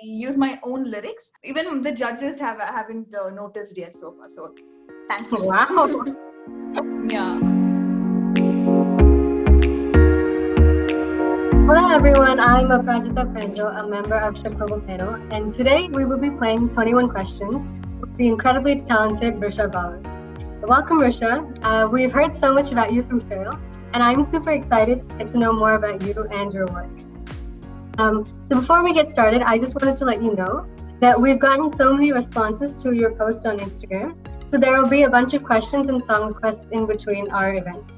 use my own lyrics. Even the judges haven't noticed yet so far. So thankfully. Wow. Yeah. Hello everyone, I'm Aprajita Pedro, a member of the Quibble panel, and today we will be playing 21 questions with the incredibly talented Vrusha Balu. Welcome Vrusha. We've heard so much about you from Trail, and I'm super excited to get to know more about you and your work. So before we get started, I just wanted to let you know that we've gotten so many responses to your post on Instagram, so there will be a bunch of questions and song requests in between our event.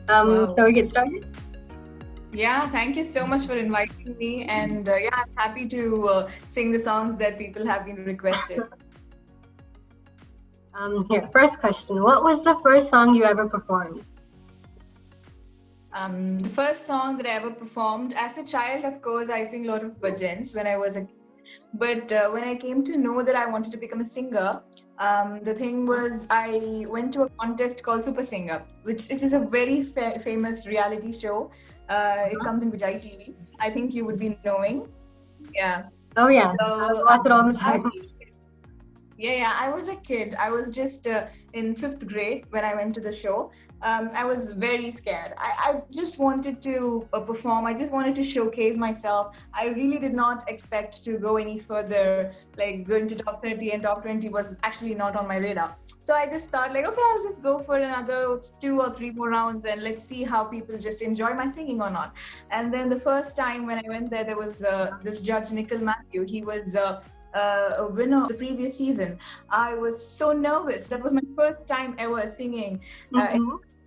Wow. So we get started? Yeah, thank you so much for inviting me. And yeah, I'm happy to sing the songs that people have been requested. Here, first question. What was the first song you ever performed? The first song that I ever performed as a child, of course, I sing a lot of bhajans when I was a kid. But when I came to know that I wanted to become a singer, the thing was I went to a contest called Super Singer, which it is a very famous reality show. It comes in Vijay TV. I think you would be knowing. Yeah. Oh yeah, So, I watch it all the time. Yeah, I was a kid. I was just in 5th grade when I went to the show. I was very scared. I just wanted to perform. I just wanted to showcase myself. I really did not expect to go any further. Like going to top 30 and top 20 was actually not on my radar. So I just thought like, okay, I'll just go for another 2 or 3 more rounds and let's see how people just enjoy my singing or not. And then the first time when I went there was this judge, Nikhil Matthew. He was a winner of the previous season. I was so nervous. That was my first time ever singing.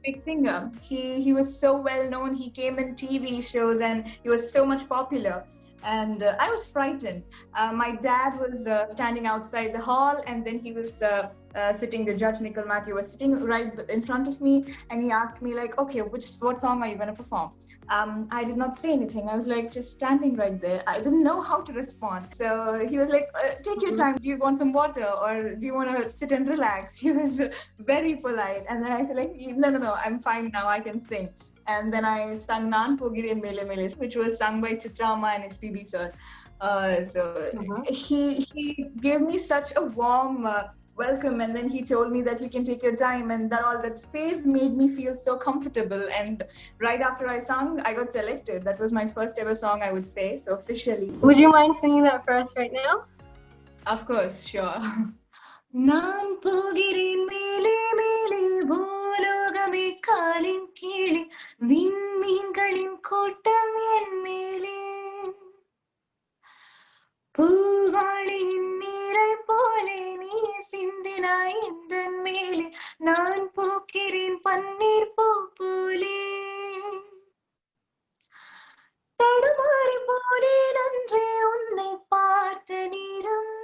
Big singer. He was so well known. He came in TV shows and he was so much popular. And I was frightened. My dad was standing outside the hall, and then he was sitting. The judge Nikhil Matthew was sitting right in front of me, and he asked me like, "Okay, what song are you going to perform?" I did not say anything. I was like just standing right there. I didn't know how to respond. So he was like, "Take your time. Do you want some water, or do you want to sit and relax?" He was very polite, and then I said like, "No, I'm fine now. I can sing." And then I sang Naan Pogiri Mele Mele, which was sung by Chitrama and SPB sir. He gave me such a warm welcome, and then he told me that you can take your time, and that space made me feel so comfortable. And right after I sung, I got selected. That was my first ever song, I would say, so officially. Would you mind singing that for us right now? Of course, sure. நான் போகிறேன் மேலே மேலே பூலோகமே காலின் கீழே விண்மீன்களின் கூட்டம் என் மேலே பூவாளியின் நீரை போலே நீ சிந்தினாய் இந்த மேலே நான் போக்கிறேன் பன்னீர் பூ போலே தடுமாறி போனேன் அன்றே உன்னை பார்த்த நேரம்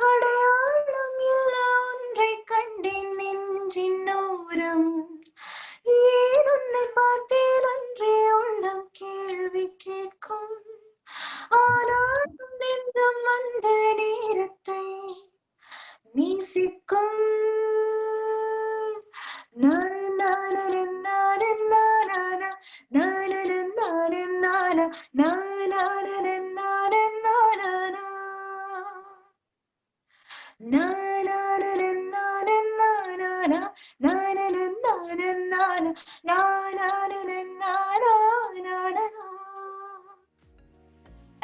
அடையாளம் என ஒன்றை கண்டேன் நெஞ்சின் ஓரம் ஏன் உன்னை பார்த்தேன் அன்றே உள்ளம் கேள்வி கேட்கும் ஆனாலும் நெஞ்சம் அந்த நேரத்தை நேசிக்கும்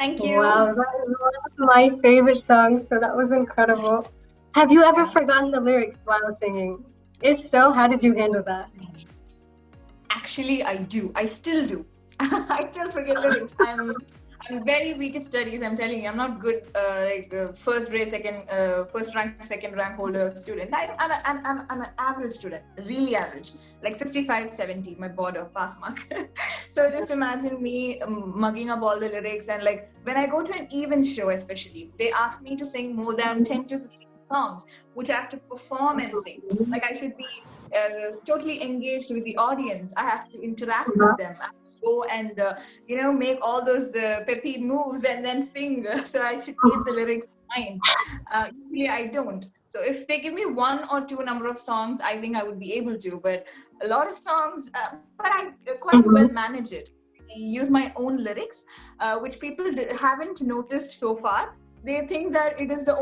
Thank you. Wow, that is one of my favorite songs, so that was incredible. Have you ever forgotten the lyrics while singing? If so, how did you handle that? Actually, I do. I still do. I still forget lyrics. I'm very weak at studies. I'm telling you, I'm not good. First rank, second rank holder student. I'm an average student, really average, like 65, 70, my border pass mark. So just imagine me mugging up all the lyrics, and like when I go to an event show, especially, they ask me to sing more than 10 to 15 songs, which I have to perform and sing. Like I should be totally engaged with the audience. I have to interact with them. I have to go and make all those peppy moves and then sing. So I should keep the lyrics in mind. Usually I don't. So if they give me 1 or 2 number of songs, I think I would be able to. But a lot of songs, but I quite well manage it. use my own lyrics, which people haven't noticed so far. They think that it is the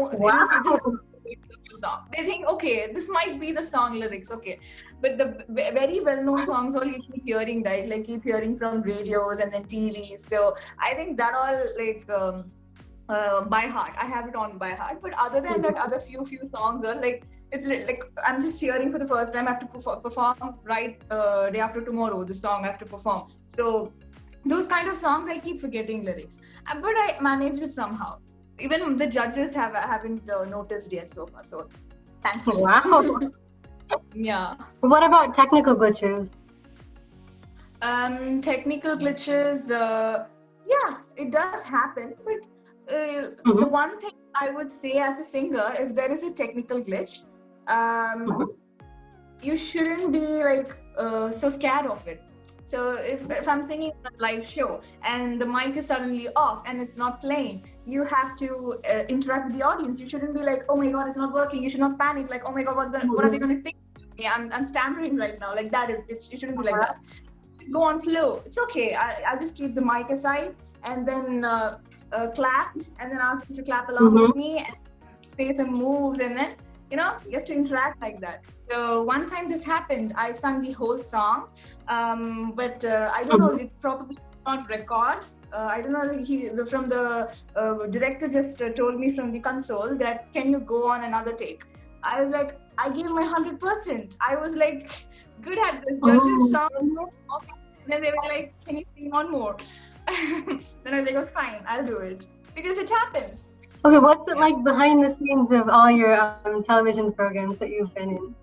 song. They think, okay, this might be the song lyrics, okay, but the very well-known songs all you keep hearing, right? Like keep hearing from radios and then TVs. So I think that all like by heart. I have it on by heart. But other than that, other few songs are like it's like I'm just hearing for the first time. I have to perform right day after tomorrow. The song I have to perform. So those kind of songs I keep forgetting lyrics, but I manage it somehow. Even the judges haven't noticed yet so far. So thankfully. Wow. Yeah. What about technical glitches? Technical glitches. Yeah, it does happen. But the one thing I would say as a singer, if there is a technical glitch, you shouldn't be like so scared of it. So if I'm singing a live show and the mic is suddenly off and it's not playing, you have to interact with the audience. You shouldn't be like, oh my God, it's not working. You should not panic. Like, oh my God, what are they going to think? Yeah, I'm stammering right now. Like that, it shouldn't be like that. Go on flow. It's okay. I'll just keep the mic aside and then clap and then ask them to clap along with me and say some moves, and then you have to interact like that. So one time this happened, I sung the whole song, but I don't know, it probably not record. I don't know, from the director just told me from the console that can you go on another take. I was like, I gave my 100%. I was like good at this. Judges song, and then they were like, can you sing one more? Then I was like, oh, fine, I'll do it because it happens. Okay, what's it like behind the scenes of all your television programs that you've been in?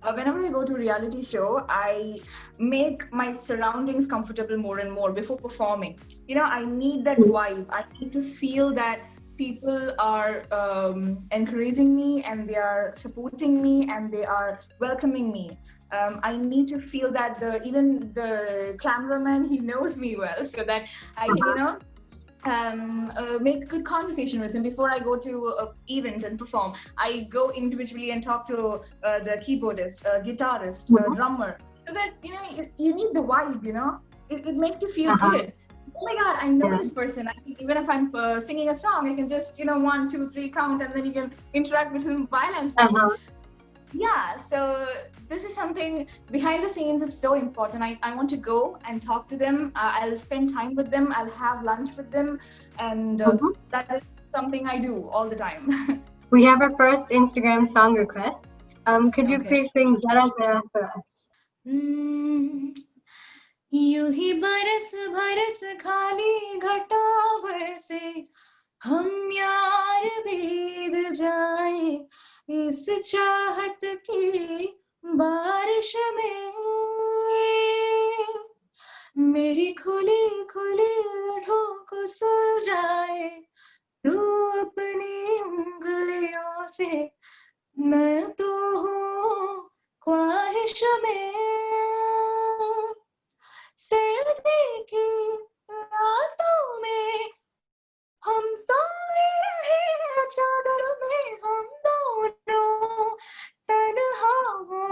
Whenever I go to a reality show, I make my surroundings comfortable more and more before performing. I need that vibe. I need to feel that people are encouraging me and they are supporting me and they are welcoming me. I need to feel that even the cameraman, he knows me well, so that I can, make good conversation with him before I go to an event and perform. I go individually and talk to the keyboardist, guitarist, drummer, so that you need the vibe. It makes you feel good. Oh my God, I know this person. Even if I'm singing a song, I can just 1, 2, 3 count, and then you can interact with him while I'm singing. Yeah, so this is something behind the scenes is so important. I want to go and talk to them. I'll spend time with them. I'll have lunch with them. And that is something I do all the time. We have our first Instagram song request. Could you please sing Zara Zara for us? यूं ही बरस बरस खाली घटावड़ से हम यार भीग जाए इस चाहत की बारिश में मेरी खुली खुली लठों को सुलझाए तू अपनी उंगलियों से मैं तो हूँ ख्वाहिश में सर्दी की रातों में हम सोए रहे चादर में हम दोनों तन्हा हो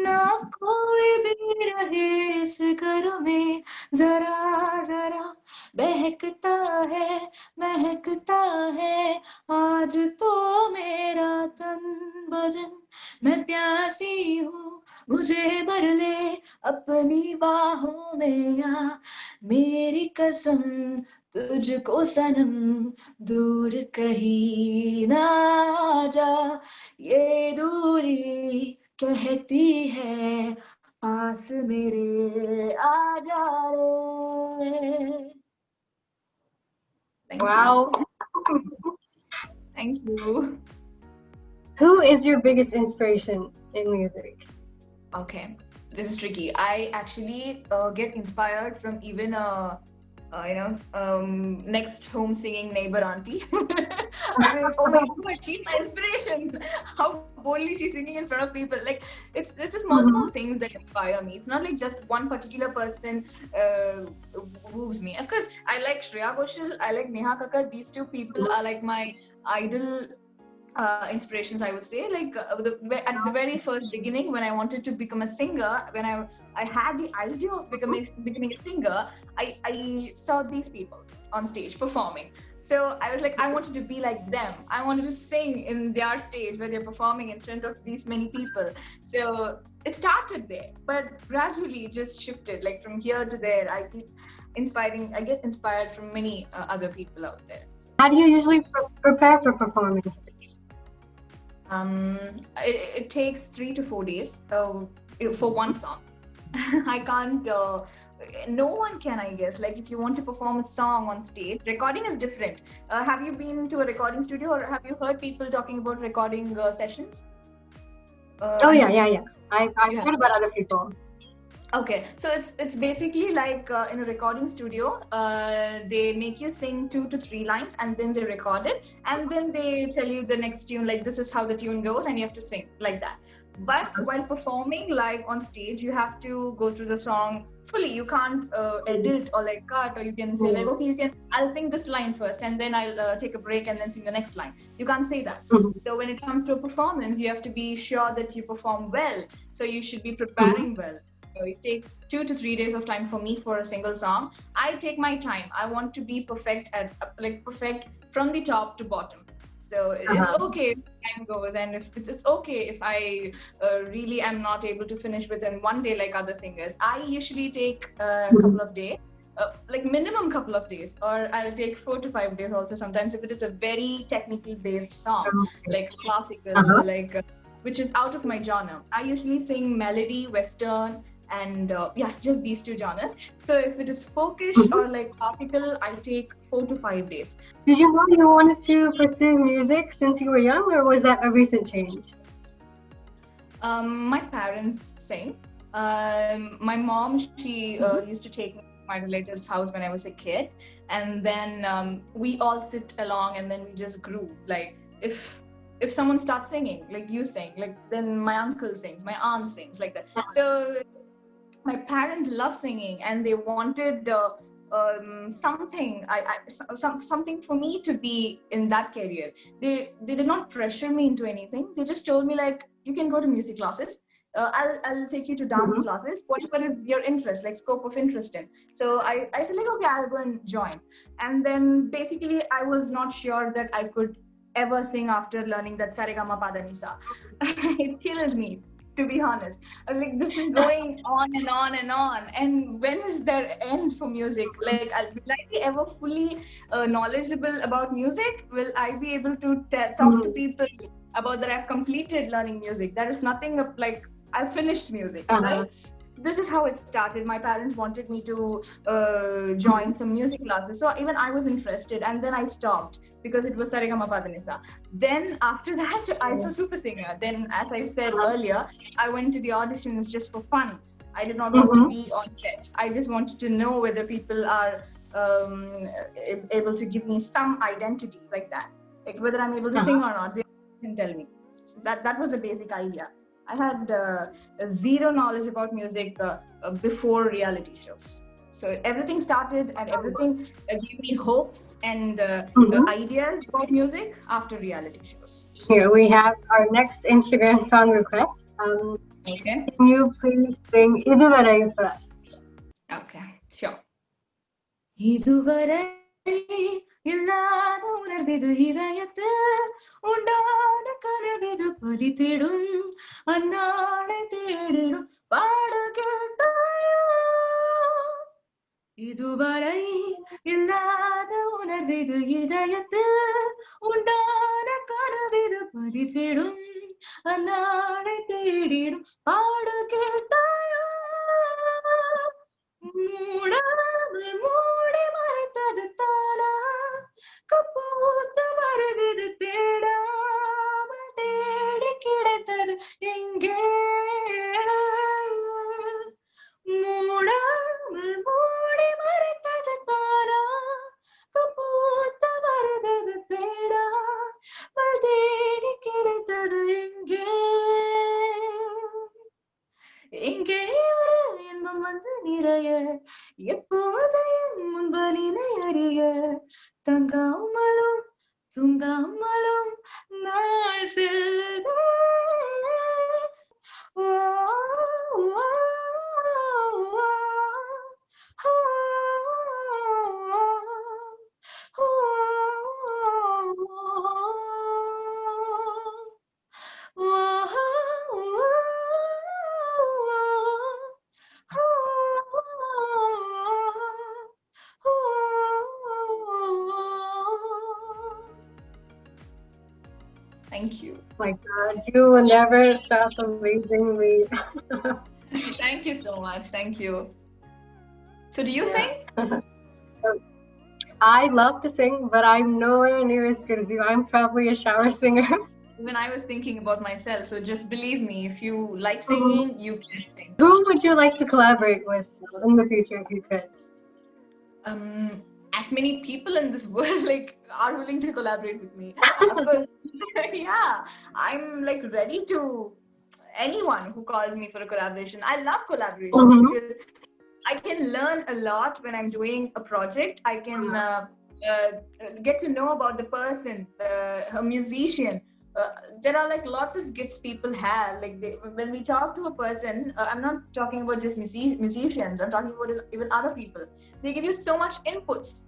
ना कोई भी रहे इस घर में जरा जरा बहकता है महकता है आज तो मेरा तन बदन मैं प्यासी हूँ मुझे भर ले अपनी बाहों में आ मेरी कसम तुझको सनम दूर कहीं ना जा ये दूरी कहती है पास मेरे आ जा रे. Wow. Thank you. Who is your biggest inspiration in music? Okay, this is tricky. I actually get inspired from even next home singing neighbor auntie. I'm like, oh my God, she's my inspiration. How boldly she's singing in front of people. Like it's just small things that inspire me. It's not like just one particular person moves me. Of course, I like Shreya Ghoshal, I like Neha Kakkar. These two people are like my idol inspirations, I would say. Like at the very first beginning, when I wanted to become a singer, when I had the idea of becoming a singer, I saw these people on stage performing. So I was like, I wanted to be like them. I wanted to sing in their stage where they're performing in front of these many people. So it started there, but gradually it just shifted. Like from here to there, I get inspired from many other people out there. How do you usually prepare for performance? It takes 3 to 4 days for one song. I can't. No one can, I guess. Like if you want to perform a song on stage, recording is different. Have you been to a recording studio, or have you heard people talking about recording sessions? Oh yeah. I've heard about other people. Okay, so it's basically like in a recording studio, they make you sing 2 to 3 lines, and then they record it, and then they tell you the next tune, like this is how the tune goes, and you have to sing like that. But while performing live on stage, you have to go through the song fully. You can't edit or like cut, or you can say like, okay, I'll sing this line first, and then I'll take a break and then sing the next line. You can't say that. So when it comes to a performance, you have to be sure that you perform well. So you should be preparing well. So it takes 2 to 3 days of time for me for a single song. I take my time. I want to be perfect perfect from the top to bottom. So it's okay if time goes, and if it's okay if I really am not able to finish within one day like other singers. I usually take a couple of days, like minimum couple of days, or I'll take 4 to 5 days also sometimes if it is a very technically based song, like classical, which is out of my genre. I usually sing melody, western, and just these two genres. So if it is folkish or like classical, I take 4 to 5 days. Did you know you wanted to pursue music since you were young, or was that a recent change? My parents sing. My mom, she used to take me to my relative's house when I was a kid, and then we all sit along, and then we just grew. Like if someone starts singing, like you sing, like then my uncle sings, my aunt sings, like that. So my parents love singing, and they wanted something for me to be in that career. They did not pressure me into anything. They just told me like, you can go to music classes. I'll take you to dance classes. Whatever is your interest, like scope of interest in. So I said like, okay, I'll go and join. And then basically I was not sure that I could ever sing after learning that Saregama Padanisa. It killed me, to be honest. Like this is going on and on and on, and when is there end for music? Like will I be ever fully knowledgeable about music? Will I be able to talk to people about that I've completed learning music? There is nothing of like I finished music, right? This is how it started. My parents wanted me to join some music classes, so even I was interested, and then I stopped because it was Saregama Padanisa. Then after that, I saw Super Singer. Then, as I said earlier, I went to the auditions just for fun. I did not want to be on set. I just wanted to know whether people are able to give me some identity like that, like whether I'm able to sing or not. They can tell me. So that was the basic idea. I had zero knowledge about music before reality shows. So everything started, and everything gave me hopes and ideas about music after reality shows. Here we have our next Instagram song request. Okay. Can you please sing Iduvarai for us? Okay, sure. இதுவரை இல்லாத உணர்விது இதயத்தில் உண்டான கனவிது பதித்திடும் அந்நாளை தேடிடும் பாடு கேட்டாயோ இதுவரை இல்லாத உணர்விது இதயத்தில் உண்டான கனவிது பதித்திடும் அந்நாளை தேடிடும் பாடு கேட்டாயோ மூடி மறைத்தது தானா கப்பூத்து வருகிறது தேடாமல் தேடி கிடைத்தது எங்கே மூடாமல் மூடி மறைத்தது தானா கப்பூத்து வருகிறது தேடாமல் தேடி கிடைத்தது எங்கே எங்கே ஒரு இன்பம் வந்து நிறைய எப்போது என் முன்பனினை அறிய தங்காமலும் தூங்காமலும் நான் Thank you. My God, you will never stop amazing me. Thank you so much. Thank you. So, do you sing? I love to sing, but I'm nowhere near as good as you. I'm probably a shower singer. When I was thinking about myself, so just believe me, if you like singing, you can sing. Who would you like to collaborate with in the future if you could? As many people in this world like are willing to collaborate with me. Of course, yeah, I'm like ready to anyone who calls me for a collaboration. I love collaboration because I can learn a lot when I'm doing a project. I can get to know about the person, a musician. There are like lots of gifts people have. Like when we talk to a person, I'm not talking about just musicians. I'm talking about even other people. They give you so much inputs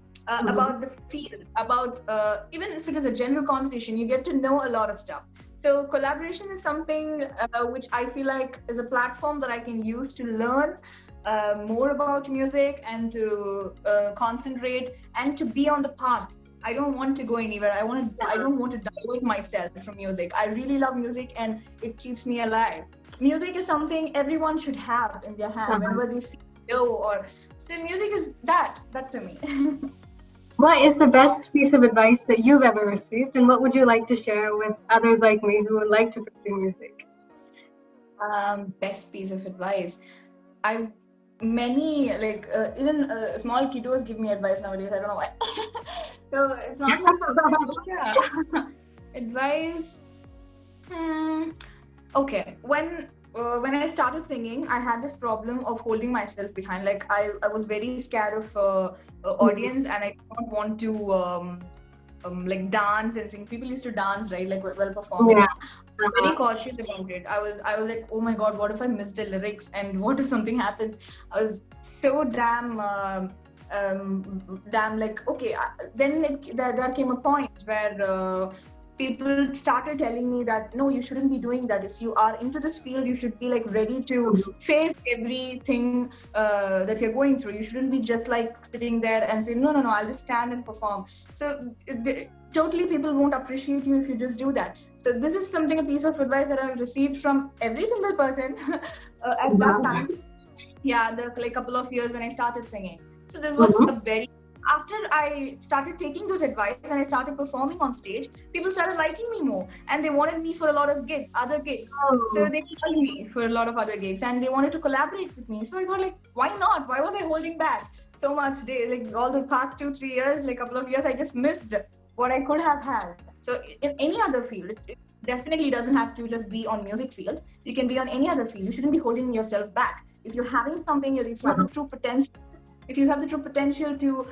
about the field, about even if it is a general conversation, you get to know a lot of stuff. So collaboration is something which I feel like is a platform that I can use to learn more about music and to concentrate and to be on the path. I don't want to go anywhere. I don't want to divert myself from music. I really love music and it keeps me alive. Music is something everyone should have in their hand whenever they feel low or so. Music is that to me. What is the best piece of advice that you've ever received, and what would you like to share with others like me who would like to pursue music? Best piece of advice. Many like even small kiddos give me advice nowadays. I don't know why. So it's not like yeah. Advice. Okay, when I started singing, I had this problem of holding myself behind. Like I was very scared of audience, and I don't want to like dance and sing. People used to dance, right? Like while performing. Yeah. I'm very cautious about it. I was like, oh my god, what if I miss the lyrics and what if something happens? I was so damn like okay. Then there came a point where people started telling me that no, you shouldn't be doing that. If you are into this field, you should be like ready to face everything that you're going through. You shouldn't be just like sitting there and saying no, I'll just stand and perform. So totally people won't appreciate you if you just do that. So this is a piece of advice that I've received from every single person at that time. Yeah, like couple of years when I started singing. So this was after I started taking those advice and I started performing on stage, people started liking me more and they wanted me for a lot of other gigs. So they called me for a lot of other gigs and they wanted to collaborate with me. So I thought like, why not? Why was I holding back so much? Like all the past 2-3 years, like couple of years, I just missed what I could have had. So in any other field, it definitely doesn't have to just be on music field. You can be on any other field. You shouldn't be holding yourself back. If you're having something, if you have the true potential, to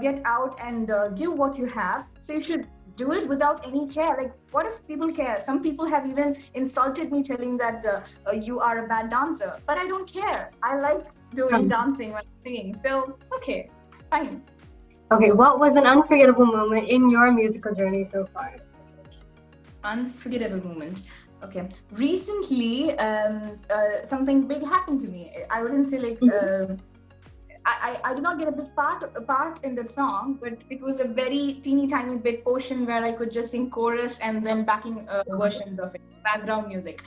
get out and give what you have, so you should do it without any care. Like, what if people care? Some people have even insulted me, telling that you are a bad dancer, but I don't care. I like doing dancing when I'm singing. So, okay, fine. Okay, what was an unforgettable moment in your musical journey so far? Unforgettable moment. Okay, recently something big happened to me. I wouldn't say like I did not get a big part in that song, but it was a very teeny tiny bit portion where I could just sing chorus and then backing versions of it, background music.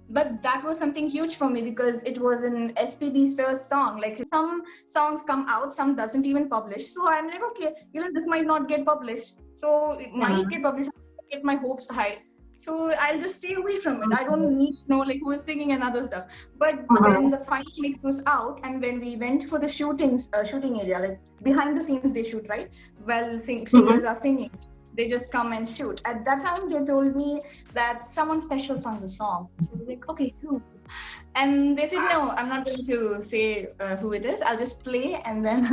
But that was something huge for me because it was an SPB sir's song. Like some songs come out, some doesn't even publish. So I'm like, okay, this might not get published. So it might get published. I get my hopes high. So I'll just stay away from it. I don't need to know like who is singing and other stuff. But when the final mix was out and when we went for the shooting area, like behind the scenes they shoot, right? Well, singers are singing. They just come and shoot. At that time, they told me that someone special sung the song. So I was like, okay, who? And they said, no, I'm not going to say who it is. I'll just play and then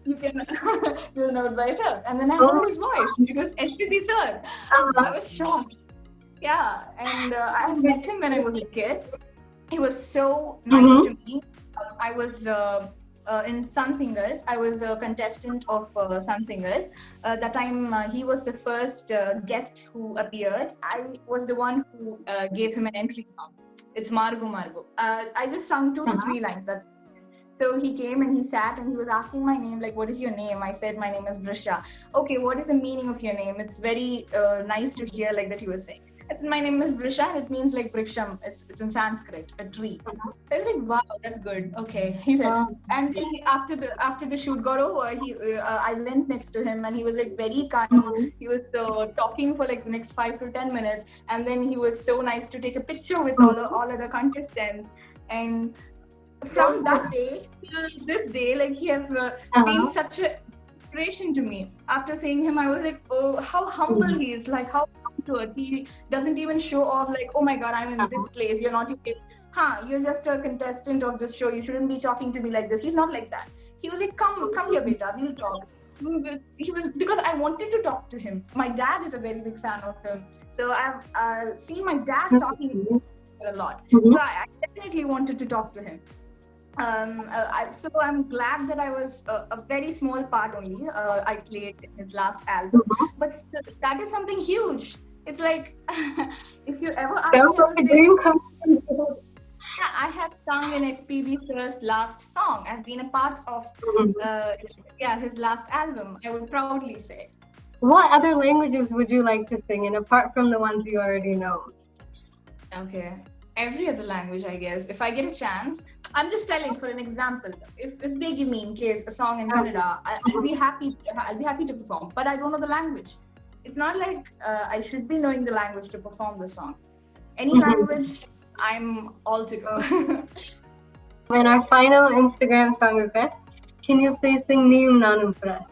you'll know it by yourself. And then I heard his voice. It was SPB sir. I was shocked. Yeah, and I met him when I was a kid. He was so nice to me. I was in Sun Singers. I was a contestant of Sun Singers. That time he was the first guest who appeared. I was the one who gave him an entry song. It's Margo Margo. I just sung 2 to 3 lines. So he came and he sat and he was asking my name, like, what is your name? I said, my name is Vrusha. Okay, what is the meaning of your name? It's very nice to hear like that you were saying. My name is Vrusha, and it means like Briksham. It's in Sanskrit, a tree. I was like, wow, that's good. Okay, he said. And then after the shoot got over, I went next to him, and he was like very kind. He was talking for like the next 5 to 10 minutes, and then he was so nice to take a picture with all other contestants. And from that day till this day, like he has been such a inspiration to me. After seeing him, I was like, oh, how humble he is, like how down to earth. He doesn't even show off, like, oh my god, I'm in this place. You're not even, you're just a contestant of this show. You shouldn't be talking to me like this. He's not like that. He was like, come here, beta, we'll talk. He was, because I wanted to talk to him. My dad is a very big fan of him, so I've seen my dad talking a lot. So I definitely wanted to talk to him. So I'm glad that I was a very small part only. I played in his last album, but still, that is something huge. It's like if you ever ask me, I have sung in SPB Sir's last song. I've been a part of his last album. I would proudly say. What other languages would you like to sing in apart from the ones you already know? Okay. Every other language, I guess. If I get a chance, I'm just telling for an example. If they give me in case a song in Kannada, I'll be happy. I'll be happy to perform. But I don't know the language. It's not like I should be knowing the language to perform the song. Any language, I'm all to go. And our final Instagram song request. Can you please sing Niyum Nanum for us?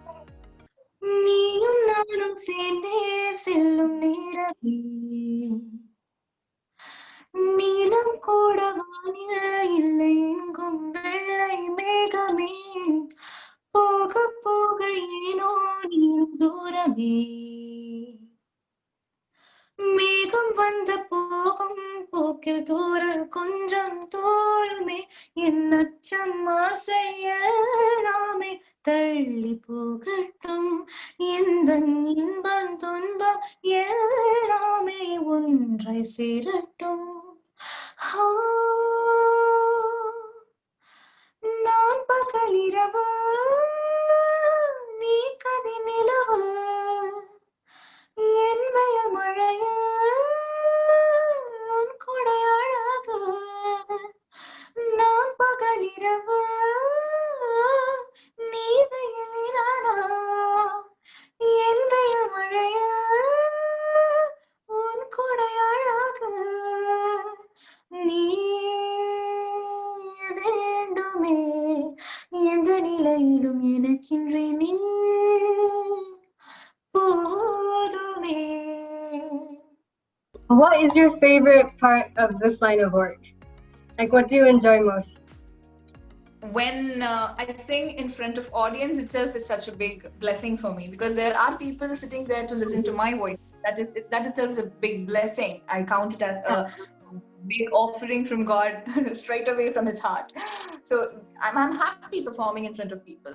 Niyum Nanum sende sellum neeravi. நீலம் கூட வானில் இல்லை எங்கும் வெள்ளை மேகமே போக போக ஏனோ நீயும் தூரமே மேகம் வந்து போகும் போக்கில் தூரல் கொஞ்சம் தோறுமே என் அச்சம் ஆசையெல்லாமே தள்ளி போகட்டும் எந்த இன்பம் துன்பம் எல்லாமே ஒன்றை சேரட்டும் நான் பகலிரவு நீ கதி நிலவு என்மைய மழைய உன் கொடை அழகு நான் பகலிரவு நீ வெயிலினானா என்மைய மழைய உன் கொடை அழகு நீ வேண்டுமே எந்த நிலையிலும் எனக்கின்றே நீ போதுமே. What is your favorite part of this line of work? Like, what do you enjoy most? When I sing in front of audience itself is such a big blessing for me, because there are people sitting there to listen to my voice. That itself is a big blessing. I count it as a big offering from God straight away from his heart. So I'm happy performing in front of people.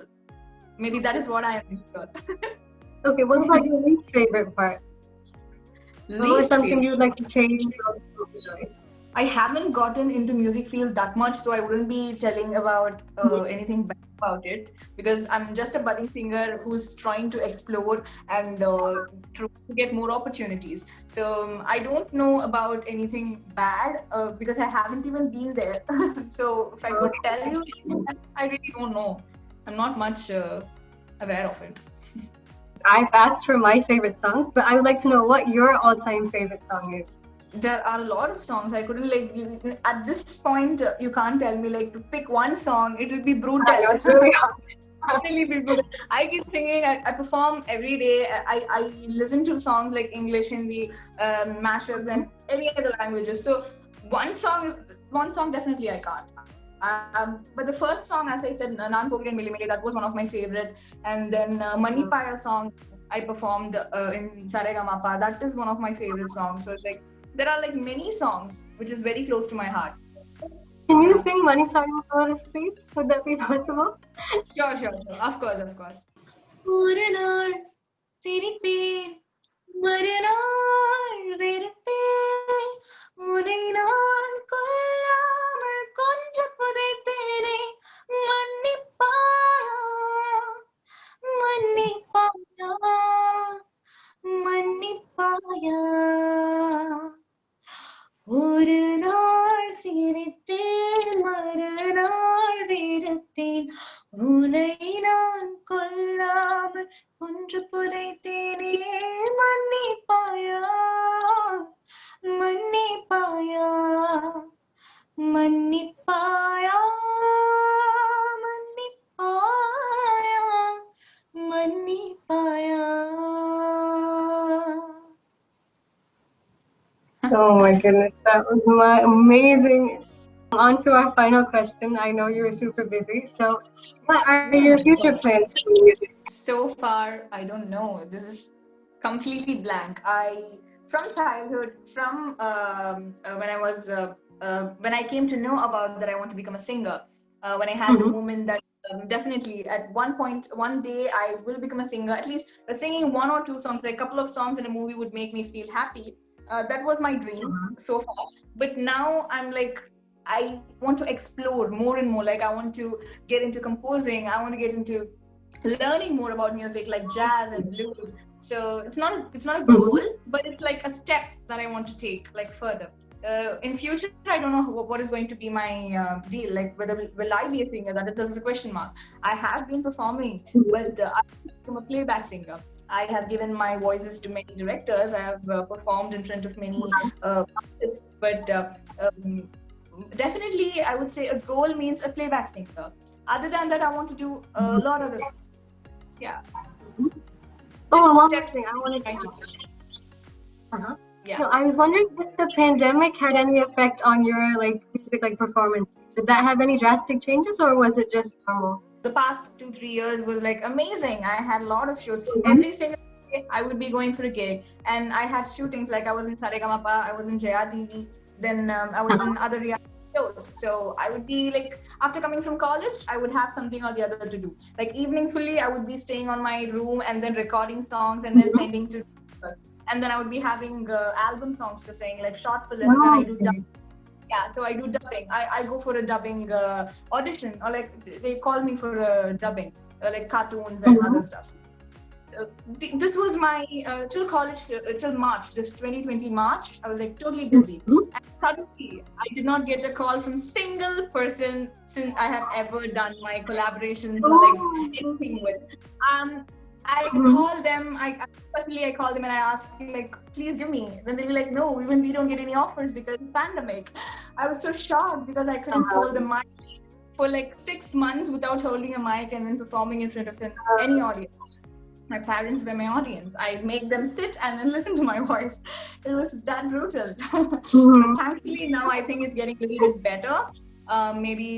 Maybe that is what I am sure. Okay, what about your least favorite part? Or something you'd like to change? I haven't gotten into music field that much, so I wouldn't be telling about anything bad about it, because I'm just a budding singer who's trying to explore and to get more opportunities. So I don't know about anything bad because I haven't even been there. So if I could tell you, I really don't know. I'm not much aware of it. I've asked for my favorite songs, but I would like to know what your all-time favorite song is. There are a lot of songs. I couldn't at this point you can't tell me like to pick one song. It will be brutal. It's really hard. Really be brutal. I keep singing. I perform every day. I listen to songs like English, Hindi, mashups, and any other languages. So one song definitely I can't. But the first song, as I said, Unforgettable, that was one of my favorites. And then Manipaya song I performed in Saregamapa. That is one of my favorite songs. So it's like there are like many songs which is very close to my heart. Can you sing Manipaya for us, please? Would that be possible? Sure. Of course. ஒரு நாள் சிரிப்பேன், மறுநாள் வெறுப்பேன், உன்னை நான் கொல்லாமல் கொஞ்சம் புதைத்தேனே, மன்னிப்பாயா மன்னிப்பாயா மன்னிப்பாயா ஒரு நாள் சிரித்தேன் மறுநாள் வெறுத்தேன் உன்னை நான் கொல்லாமல் கொன்று புதைத்தேனே மன்னிப்பாயா மன்னிப்பாயா மன்னிப்பாயா மன்னிப்பாயா மன்னிப்பாயா. Oh my goodness, that was amazing. On to our final question. I know you're super busy, so what are your future plans for music? So far, I don't know. This is completely blank. From childhood, from when I came to know about that I want to become a singer, when I had the moment that definitely at one day I will become a singer. At least singing one or two songs, like a couple of songs in a movie would make me feel happy. That was my dream so far. But now I'm like, I want to explore more and more. Like I want to get into composing. I want to get into learning more about music, like jazz and blues. So it's not a goal, but it's like a step that I want to take like further. In future, I don't know what is going to be my deal. Like whether will I be a singer? That is a question mark. I have been performing, but I'm a playback singer. I have given my voices to many directors. I have performed in front of many artists, but definitely I would say a goal means a playback singer. Other than that, I want to do a lot of it. Yeah. Oh, one more thing I wanted to ask. Yeah. So I was wondering if the pandemic had any effect on your like music like performance. Did that have any drastic changes, or was it just normal? The past 2-3 years was like amazing. I had a lot of shows. Every single day I would be going for a gig, and I had shootings. Like I was in Saregamapa, I was in Jaya TV, then I was in other reality shows. So I would be like, after coming from college, I would have something or the other to do. Like evening fully, I would be staying on my room and then recording songs and then sending to. And then I would be having album songs to sing, like short films, and I do dubbing. Yeah, so I do dubbing. I go for a dubbing audition, or like they call me for dubbing, like cartoons and other stuff. This was my till college, till March, this 2020 March. I was like totally busy, and suddenly I did not get a call from single person since I have ever done my collaborations or like anything with. I call them. Especially I call them and I ask like, please give me. Then they were like, no, even we don't get any offers because it's pandemic. I was so shocked because I couldn't hold the mic for like 6 months without holding a mic and then performing in front of any audience. My parents were my audience. I make them sit and then listen to my voice. It was that brutal. But thankfully now I think it's getting a little bit better. Maybe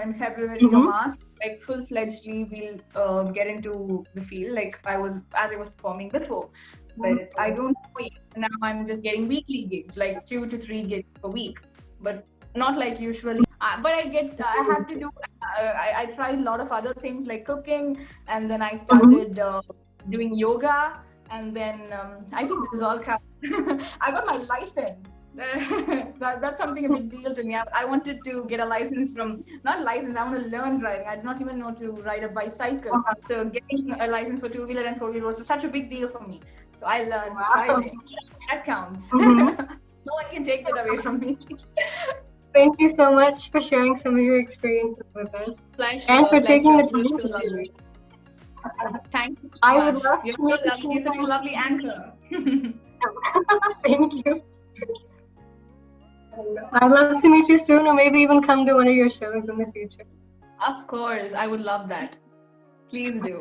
in February or March, like full-fledgedly we'll get into the field like I was performing before. But I don't know yet. Now I'm just getting weekly gigs, like 2 to 3 gigs per week, but not like usually. But I have to do. I tried a lot of other things like cooking, and then I started doing yoga, and then I think this is all counts. I got my license. That's something a big deal to me. I wanted to get a license not license, I want to learn driving. I did not even know to ride a bicycle. So getting a license for 2-wheeler and 4-wheeler was such a big deal for me. So I learned driving. That counts. No one can take it away from me. Thank you so much for sharing some of your experiences with us. Pleasure, and for taking the time to share. Thank you so I much. would love You're to meet you. such a lovely anchor. Thank you. I'd love to meet you soon, or maybe even come to one of your shows in the future. Of course, I would love that. Please do.